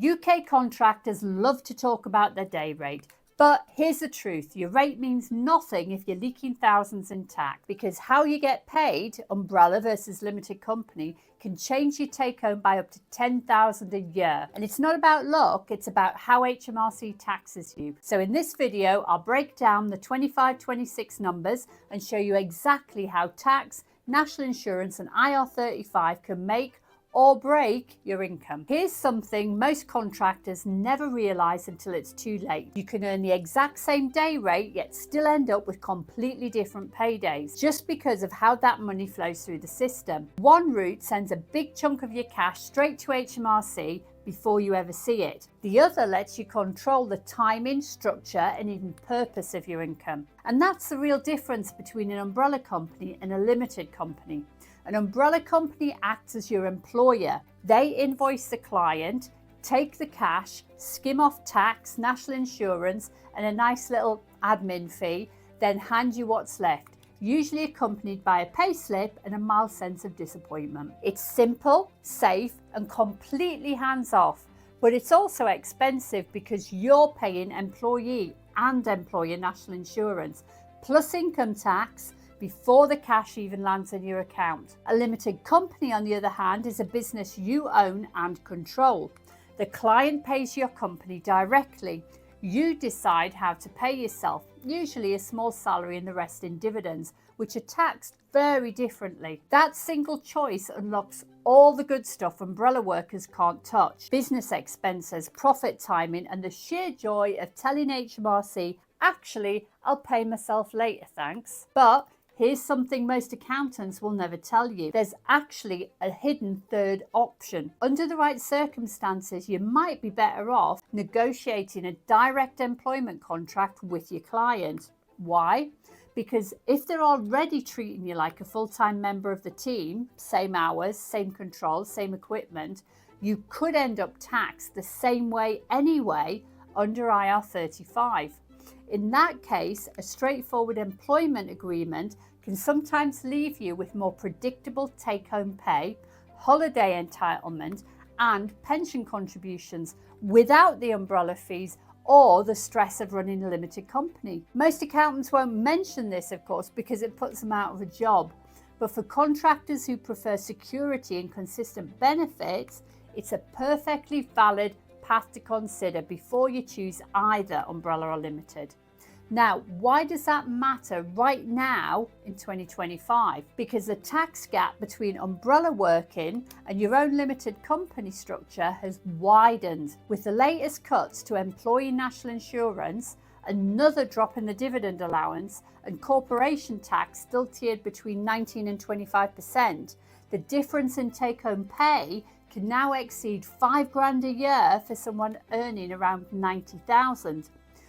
UK contractors love to talk about their day rate, but here's the truth. Your rate means nothing if you're leaking thousands in tax, because how you get paid, umbrella versus limited company, can change your take home by up to $10,000 a year. And it's not about luck, it's about how HMRC taxes you. So in this video, I'll break down the 25-26 numbers and show you exactly how tax, national insurance and IR35 can make or break your income. Here's something most contractors never realise until it's too late. You can earn the exact same day rate yet still end up with completely different paydays just because of how that money flows through the system. One route sends a big chunk of your cash straight to HMRC before you ever see it. The other lets you control the timing, structure and even purpose of your income. And that's the real difference between an umbrella company and a limited company. An umbrella company acts as your employer. They invoice the client, take the cash, skim off tax, national insurance, and a nice little admin fee, then hand you what's left, usually accompanied by a payslip and a mild sense of disappointment. It's simple, safe, and completely hands-off, but it's also expensive because you're paying employee and employer national insurance, plus income tax, before the cash even lands in your account. A limited company, on the other hand, is a business you own and control. The client pays your company directly. You decide how to pay yourself, usually a small salary and the rest in dividends, which are taxed very differently. That single choice unlocks all the good stuff umbrella workers can't touch: business expenses, profit timing, and the sheer joy of telling HMRC, actually, I'll pay myself later, thanks. But here's something most accountants will never tell you. There's actually a hidden third option. Under the right circumstances, you might be better off negotiating a direct employment contract with your client. Why? Because if they're already treating you like a full-time member of the team, same hours, same controls, same equipment, you could end up taxed the same way anyway under IR35. In that case, a straightforward employment agreement can sometimes leave you with more predictable take-home pay, holiday entitlement, and pension contributions without the umbrella fees or the stress of running a limited company. Most accountants won't mention this, of course, because it puts them out of a job. But for contractors who prefer security and consistent benefits, it's a perfectly valid path to consider before you choose either umbrella or limited. Now, why does that matter right now in 2025? Because the tax gap between umbrella working and your own limited company structure has widened. With the latest cuts to employee national insurance, another drop in the dividend allowance, and corporation tax still tiered between 19 and 25%, the difference in take-home pay can now exceed $5,000 a year for someone earning around 90,000.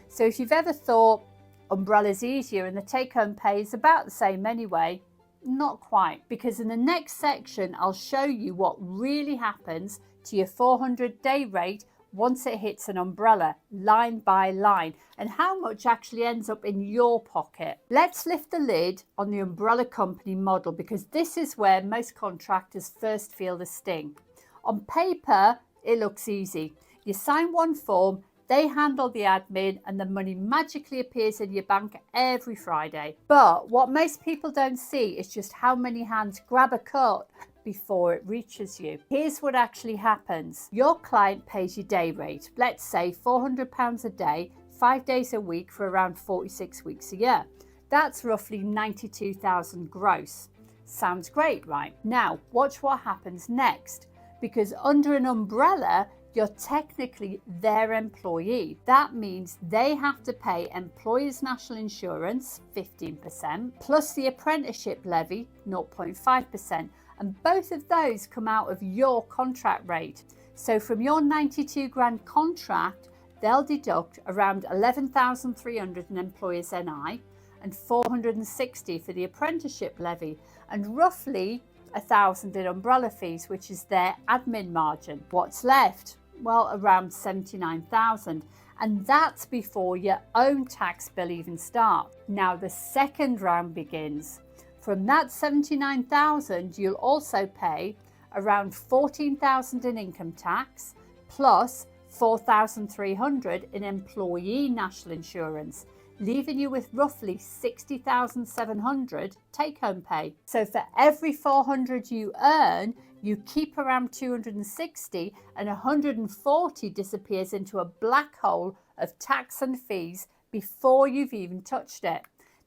So if you've ever thought umbrella's easier and the take-home pay is about the same anyway, not quite, because in the next section I'll show you what really happens to your 400 day rate once it hits an umbrella, line by line, and how much actually ends up in your pocket. Let's lift the lid on the umbrella company model, because this is where most contractors first feel the sting. On paper, it looks easy. You sign one form, they handle the admin, and the money magically appears in your bank every Friday. But what most people don't see is just how many hands grab a cut before it reaches you. Here's what actually happens. Your client pays your day rate, let's say £400 a day, 5 days a week for around 46 weeks a year. That's roughly 92,000 gross. Sounds great, right? Now, watch what happens next. Because under an umbrella, you're technically their employee. That means they have to pay employers' national insurance, 15%, plus the apprenticeship levy, 0.5%. And both of those come out of your contract rate. So from your 92 grand contract, they'll deduct around 11,300 in employers' NI and 460 for the apprenticeship levy, and roughly 1,000 in umbrella fees, which is their admin margin. What's left? Well, around 79,000, and that's before your own tax bill even starts. Now the second round begins. From that 79,000, you'll also pay around 14,000 in income tax, plus 4,300 in employee national insurance, leaving you with roughly 60,700 take-home pay. So for every 400 you earn, you keep around 260, and 140 disappears into a black hole of tax and fees before you've even touched it.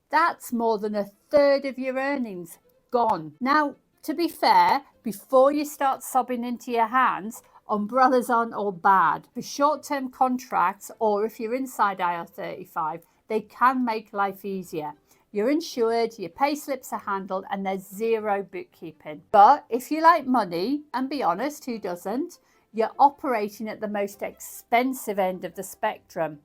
That's more than a third of your earnings gone. Now, to be fair, before you start sobbing into your hands, umbrellas aren't all bad. For short-term contracts, or if you're inside IR35, they can make life easier. You're insured, your pay slips are handled, and there's zero bookkeeping. But if you like money, and be honest, who doesn't? You're operating at the most expensive end of the spectrum.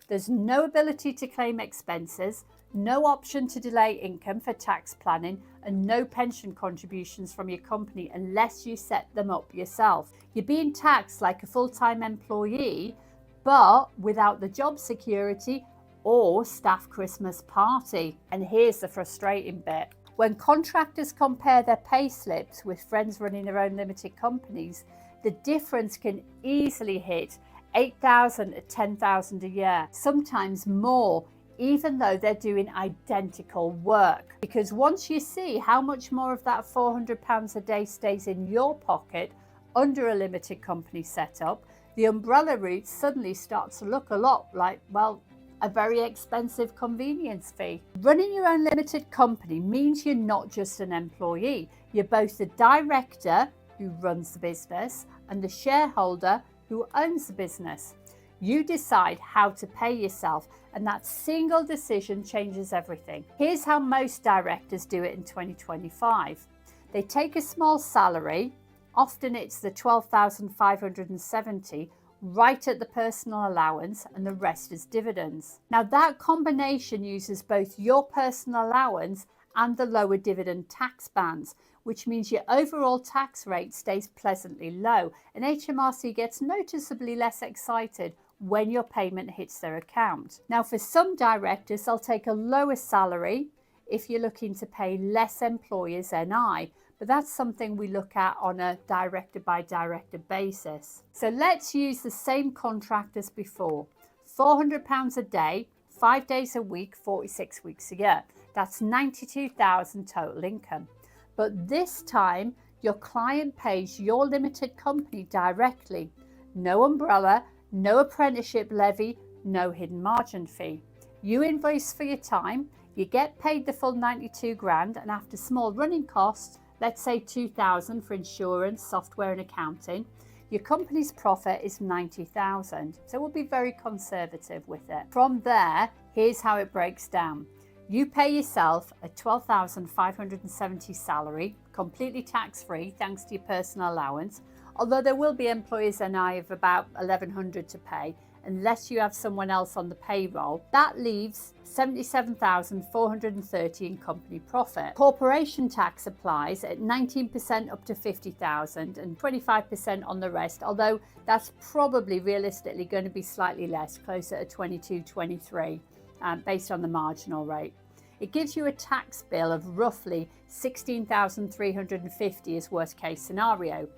There's no ability to claim expenses, no option to delay income for tax planning, and no pension contributions from your company unless you set them up yourself. You're being taxed like a full-time employee, but without the job security or staff Christmas party. And here's the frustrating bit. When contractors compare their pay slips with friends running their own limited companies, the difference can easily hit 8,000 to 10,000 a year, sometimes more, even though they're doing identical work. Because once you see how much more of that £400 a day stays in your pocket under a limited company setup, the umbrella route suddenly starts to look a lot like, well, a very expensive convenience fee. Running your own limited company means you're not just an employee. You're both the director who runs the business and the shareholder who owns the business. You decide how to pay yourself, and that single decision changes everything. Here's how most directors do it in 2025. They take a small salary, often it's the 12,570, right at the personal allowance, and the rest is dividends. Now that combination uses both your personal allowance and the lower dividend tax bands, which means your overall tax rate stays pleasantly low, and HMRC gets noticeably less excited when your payment hits their account. Now for some directors, they'll take a lower salary if you're looking to pay less employers NI, but that's something we look at on a director by director basis. So let's use the same contract as before. £400 a day, 5 days a week, 46 weeks a year. That's 92,000 total income. But this time, your client pays your limited company directly. No umbrella, no apprenticeship levy, no hidden margin fee. You invoice for your time, you get paid the full 92 grand, and after small running costs, let's say 2,000 for insurance, software and accounting, your company's profit is 90,000. So we'll be very conservative with it. From there, here's how it breaks down. You pay yourself a 12,570 salary, completely tax-free thanks to your personal allowance, although there will be employers NI of about 1,100 to pay, unless you have someone else on the payroll. That leaves 77,430 in company profit. Corporation tax applies at 19% up to 50,000 and 25% on the rest, although that's probably realistically going to be slightly less, closer to 22, 23, based on the marginal rate. It gives you a tax bill of roughly 16,350 as worst case scenario.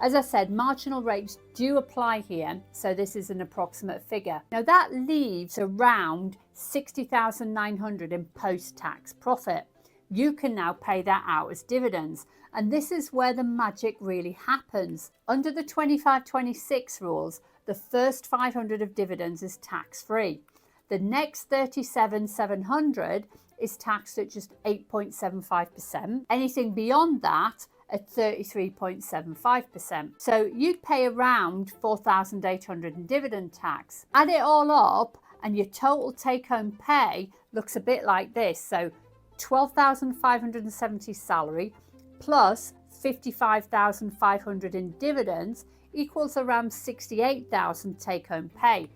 As I said, marginal rates do apply here, so this is an approximate figure. Now that leaves around 60,900 in post-tax profit. You can now pay that out as dividends, and this is where the magic really happens. Under the 25-26 rules, the first 500 of dividends is tax-free. The next 37,700 is taxed at just 8.75%. Anything beyond that at 33.75%. So you'd pay around 4,800 in dividend tax. Add it all up and your total take-home pay looks a bit like this. So 12,570 salary plus 55,500 in dividends equals around 68,000 take-home pay.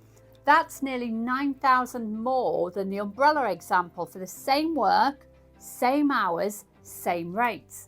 That's nearly 9,000 more than the umbrella example for the same work, same hours, same rates.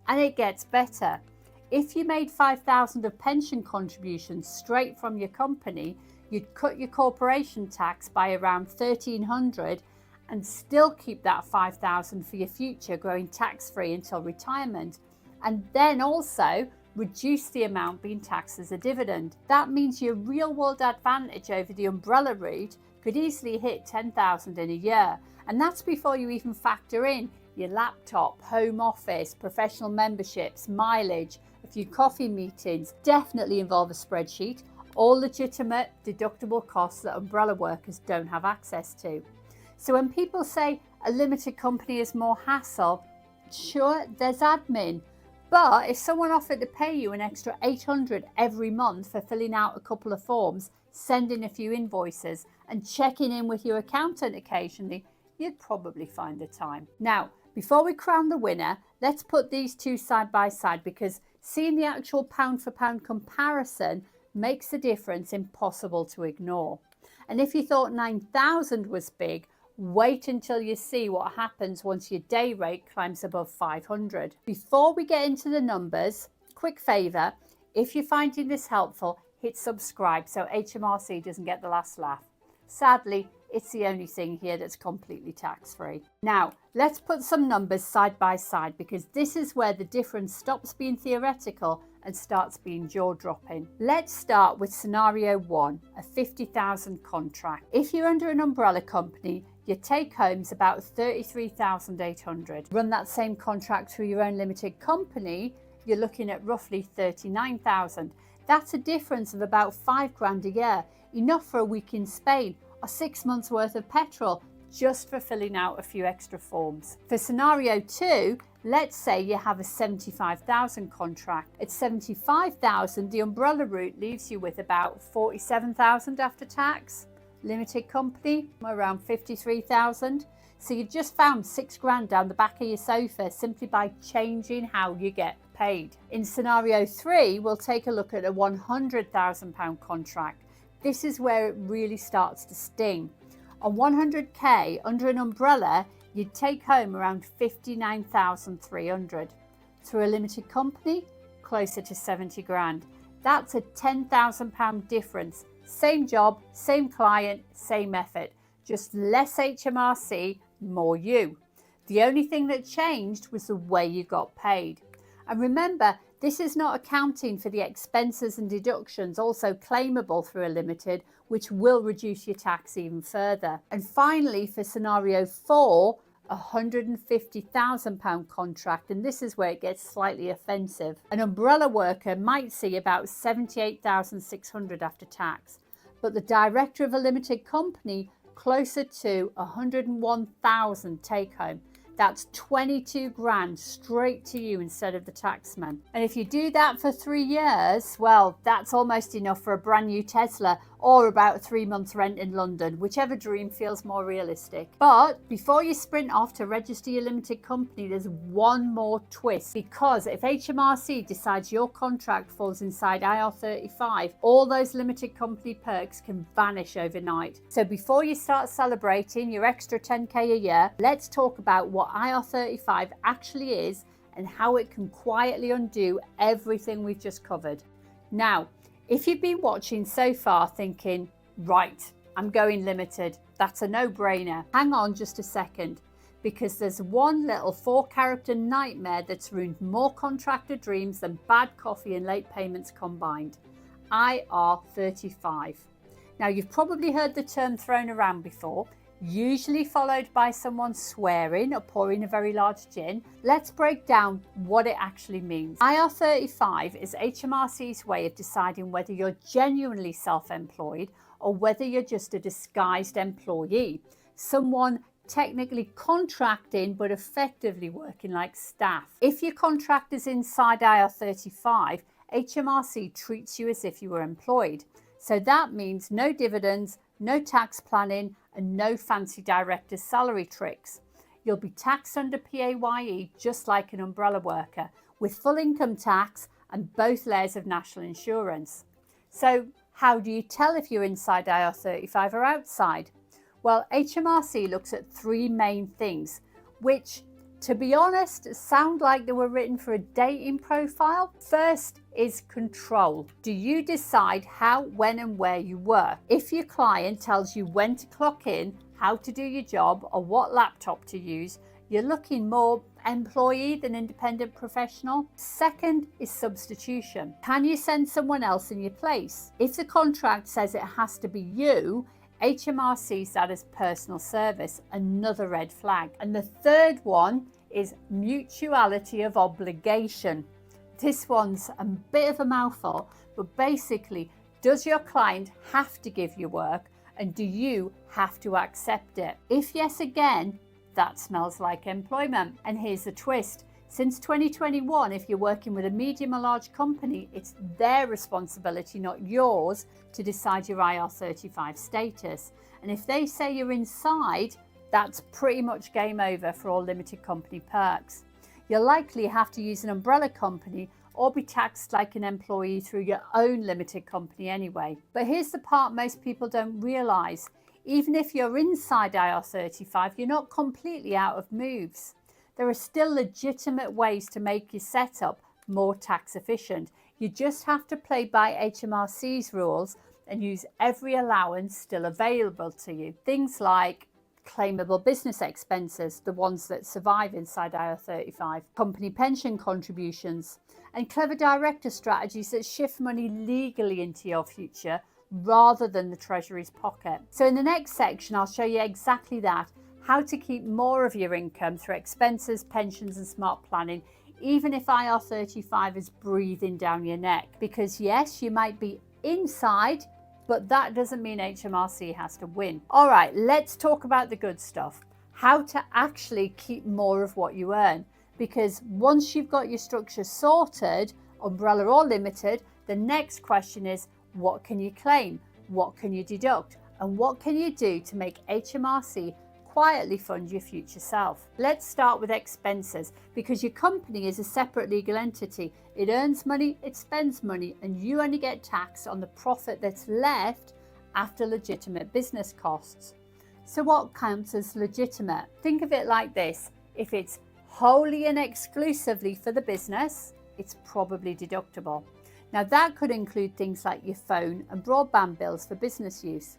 And it gets better. If you made 5,000 of pension contributions straight from your company, you'd cut your corporation tax by around 1,300 and still keep that 5,000 for your future, growing tax-free until retirement. And then also reduce the amount being taxed as a dividend. That means your real world advantage over the umbrella route could easily hit 10,000 in a year. And that's before you even factor in your laptop, home office, professional memberships, mileage, a few coffee meetings. Definitely involve a spreadsheet, all legitimate deductible costs that umbrella workers don't have access to. So when people say a limited company is more hassle, sure, there's admin. But if someone offered to pay you an extra $800 every month for filling out a couple of forms, sending a few invoices, and checking in with your accountant occasionally, you'd probably find the time. Now, before we crown the winner, let's put these two side by side, because seeing the actual pound for pound comparison makes the difference impossible to ignore. And if you thought 9,000 was big, wait until you see what happens once your day rate climbs above 500. Before we get into the numbers, quick favour, if you're finding this helpful, hit subscribe so HMRC doesn't get the last laugh. Sadly, it's the only thing here that's completely tax-free. Now, let's put some numbers side by side, because this is where the difference stops being theoretical and starts being jaw-dropping. Let's start with scenario 1, a 50,000 contract. If you're under an umbrella company, your take-home's about 33,800. Run that same contract through your own limited company, you're looking at roughly 39,000. That's a difference of about $5,000 a year, enough for a week in Spain or 6 months worth of petrol just for filling out a few extra forms. For scenario 2, let's say you have a 75,000 contract. At 75,000, the umbrella route leaves you with about 47,000 after tax. Limited company, around 53,000. So you've just found $6,000 down the back of your sofa simply by changing how you get paid. In scenario 3, we'll take a look at a £100,000 contract. This is where it really starts to sting. On 100k under an umbrella, you'd take home around 59,300. Through a limited company, closer to 70 grand. That's a £10,000 difference. Same job, same client, same effort. Just less HMRC, more you. The only thing that changed was the way you got paid. And remember, this is not accounting for the expenses and deductions also claimable through a limited, which will reduce your tax even further. And finally, for scenario 4, a £150,000 contract, and this is where it gets slightly offensive. An umbrella worker might see about 78,600 after tax, but the director of a limited company closer to 101,000 take home. That's 22 grand straight to you instead of the taxman. And if you do that for 3 years, well, that's almost enough for a brand new Tesla or about 3 months rent in London, whichever dream feels more realistic. But before you sprint off to register your limited company, there's one more twist, because if HMRC decides your contract falls inside IR35, all those limited company perks can vanish overnight. So before you start celebrating your extra 10k a year, let's talk about what IR35 actually is and how it can quietly undo everything we've just covered. Now, if you've been watching so far thinking, right, I'm going limited, that's a no-brainer, hang on just a second, because there's one little 4-character nightmare that's ruined more contractor dreams than bad coffee and late payments combined. IR35. Now, you've probably heard the term thrown around before, usually followed by someone swearing or pouring a very large gin. Let's break down what it actually means. IR35 is HMRC's way of deciding whether you're genuinely self-employed or whether you're just a disguised employee, someone technically contracting but effectively working like staff. If your contract is inside IR35, HMRC treats you as if you were employed. So that means no dividends, no tax planning, and no fancy director's salary tricks. You'll be taxed under PAYE just like an umbrella worker, with full income tax and both layers of national insurance. So how do you tell if you're inside IR35 or outside? Well, HMRC looks at 3 main things, which, to be honest, sound like they were written for a dating profile. First is control. Do you decide how, when and where you work? If your client tells you when to clock in, how to do your job or what laptop to use, you're looking more employee than independent professional. Second is substitution. Can you send someone else in your place? If the contract says it has to be you, HMRC sees that as personal service, another red flag. And the third one is mutuality of obligation. This one's a bit of a mouthful, but basically, does your client have to give you work, and do you have to accept it? If yes, again, that smells like employment. And here's the twist. Since 2021, if you're working with a medium or large company, it's their responsibility, not yours, to decide your IR35 status. And if they say you're inside, that's pretty much game over for all limited company perks. You'll likely have to use an umbrella company or be taxed like an employee through your own limited company anyway. But here's the part most people don't realise. Even if you're inside IR35, you're not completely out of moves. There are still legitimate ways to make your setup more tax efficient. You just have to play by HMRC's rules and use every allowance still available to you. Things like claimable business expenses, the ones that survive inside IR35, company pension contributions, and clever director strategies that shift money legally into your future rather than the Treasury's pocket. So in the next section, I'll show you exactly that, how to keep more of your income through expenses, pensions and smart planning, even if IR35 is breathing down your neck. Because yes, you might be inside, but that doesn't mean HMRC has to win. All right, let's talk about the good stuff. How to actually keep more of what you earn. Because once you've got your structure sorted, umbrella or limited, the next question is, what can you claim? What can you deduct? And what can you do to make HMRC quietly fund your future self? Let's start with expenses, because your company is a separate legal entity. It earns money, it spends money, and you only get taxed on the profit that's left after legitimate business costs. So what counts as legitimate? Think of it like this. If it's wholly and exclusively for the business, it's probably deductible. Now that could include things like your phone and broadband bills for business use,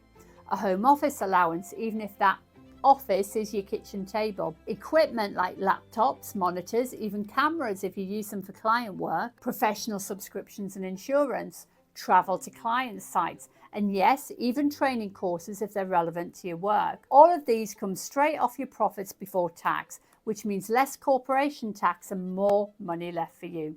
a home office allowance, even if that office is your kitchen table, equipment like laptops, monitors, even cameras if you use them for client work, professional subscriptions and insurance, travel to client sites, and yes, even training courses if they're relevant to your work. All of these come straight off your profits before tax, which means less corporation tax and more money left for you.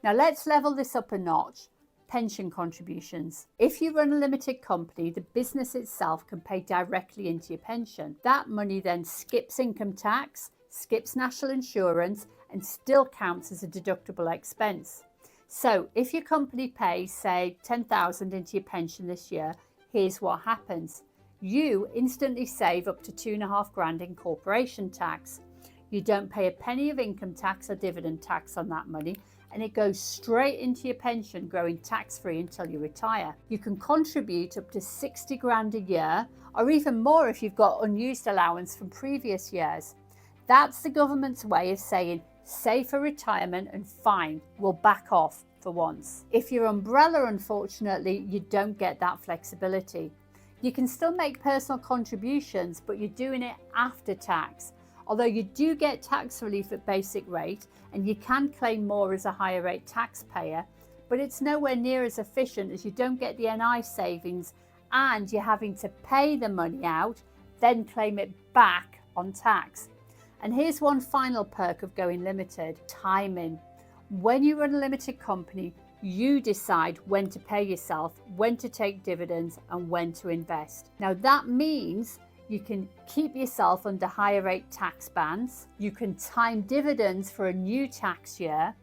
Now let's level this up a notch. Pension contributions. If you run a limited company, the business itself can pay directly into your pension. That money then skips income tax, skips national insurance, and still counts as a deductible expense. So if your company pays, say, $10,000 into your pension this year, here's what happens. You instantly save up to $2,500 in corporation tax. You don't pay a penny of income tax or dividend tax on that money, and it goes straight into your pension, growing tax-free until you retire. You can contribute up to $60,000 a year, or even more if you've got unused allowance from previous years. That's the government's way of saying, save for retirement and fine, we'll back off for once. If you're umbrella, unfortunately, you don't get that flexibility. You can still make personal contributions, but you're doing it after tax. Although you do get tax relief at basic rate, and you can claim more as a higher rate taxpayer, but it's nowhere near as efficient as you don't get the NI savings and you're having to pay the money out, then claim it back on tax. And here's one final perk of going limited: timing. When you run a limited company, you decide when to pay yourself, when to take dividends, and when to invest. Now that means you can keep yourself under higher rate tax bands, you can time dividends for a new tax year,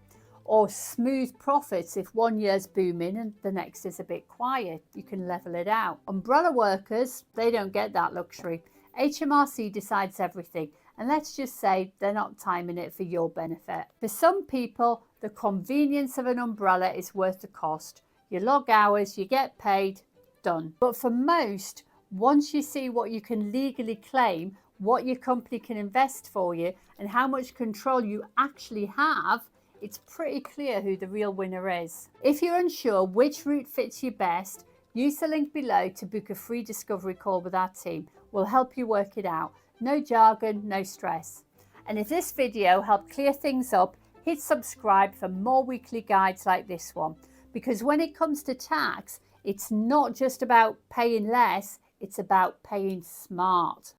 or smooth profits if one year's booming and the next is a bit quiet. You can level it out. Umbrella workers, they don't get that luxury. HMRC decides everything, and let's just say they're not timing it for your benefit. For some people, the convenience of an umbrella is worth the cost. You log hours, you get paid, done. But for most, once you see what you can legally claim, what your company can invest for you, and how much control you actually have, it's pretty clear who the real winner is. If you're unsure which route fits you best, use the link below to book a free discovery call with our team. We'll help you work it out. No jargon, no stress. And if this video helped clear things up, hit subscribe for more weekly guides like this one. Because when it comes to tax, it's not just about paying less, it's about paying smart.